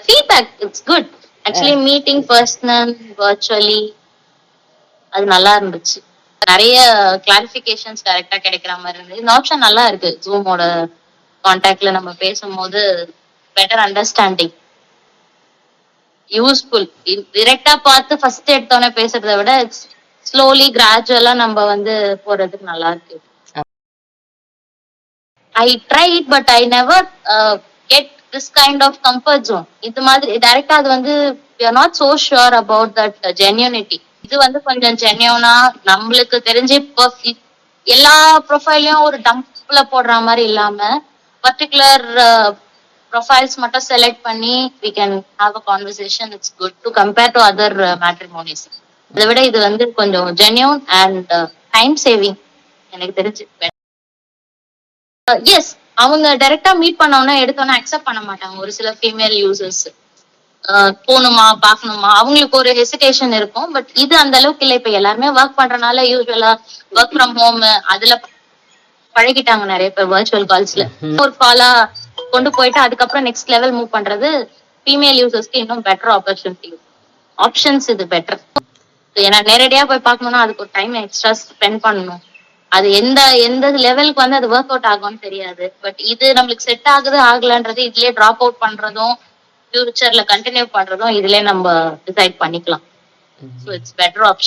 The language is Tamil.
feedback, it's good. Actually meeting personal virtually அது நல்லா இருந்துச்சு. நிறைய கிளாரிபிகேஷன்ஸ் கரெக்டா கிடைக்கிற மாதிரி இருந்தது. இந்த ஆப்ஷன் நல்லா இருக்கு. ஜூமோட கான்டாக்ட்ல நம்ம பேசும்போது பெட்டர் அண்டர்ஸ்டாண்டிங், யூஸ்ஃபுல். டிரெக்டா பார்த்து ஃபர்ஸ்ட் எடுத்தோன்னே பேசுறதை விட ஸ்லோலி கிராஜுவலா நம்ம வந்து போறதுக்கு நல்லா இருக்கு. I tried but I never get this kind of comfort zone. இது மாதிரி டைரக்டா அது வந்து we are not so sure about that genuinity. இது வந்து கொஞ்சம் ஜென்யூனா நம்மளுக்கு தெரிஞ்சு எல்லா ப்ரொஃபைலையும் ஒரு டம்ப்ல போடுற மாதிரி இல்லாம பர்டிகுலர் ப்ரொஃபைல்ஸ் மட்டும் செலக்ட் பண்ணி we can have a conversation. It's good to compare to other matrimonies. இதை விட இது வந்து கொஞ்சம் ஜென்யூன் அண்ட் டைம் சேவிங் எனக்கு தெரிஞ்சு. எஸ், அவங்க டைரக்டா மீட் பண்ணோம்னா எடுத்தோன்னா அக்செப்ட் பண்ண மாட்டாங்க. ஒரு சில ஃபீமேல் யூசர்ஸ் போகணுமா பாக்கணுமா அவங்களுக்கு ஒரு ஹெசிடேஷன் இருக்கும். பட் இது அந்த அளவுக்கு இல்லை. இப்ப எல்லாருமே ஒர்க் பண்றதுனால யூஸ்வலா ஒர்க் ஃப்ரம் ஹோம் அதுல பழகிட்டாங்க நிறைய பேர். வர்ச்சுவல் கால்ஸ்ல ஒரு காலா கொண்டு போயிட்டு அதுக்கப்புறம் நெக்ஸ்ட் லெவல் மூவ் பண்றது ஃபீமேல் யூசர்ஸ்க்கு இன்னும் பெட்டர் ஆப்பர்ச்சுனிட்டி ஆப்ஷன்ஸ். இது பெட்டர். ஏன்னா நேரடியா போய் பார்க்கணும்னா அதுக்கு ஒரு டைம் எக்ஸ்ட்ரா ஸ்பெண்ட் பண்ணணும். அது எந்த எந்த லெவலுக்கு வந்து அது ஒர்க் அவுட் ஆகும்னு தெரியாது. பட் இது நம்மளுக்கு செட் ஆகுது ஆகலன்றது இதுலயே டிராப் அவுட் பண்றதும் ஃபியூச்சர்ல கண்டினியூ பண்றதும் இதுலயே நம்ம டிசைட் பண்ணிக்கலாம். So it's better option.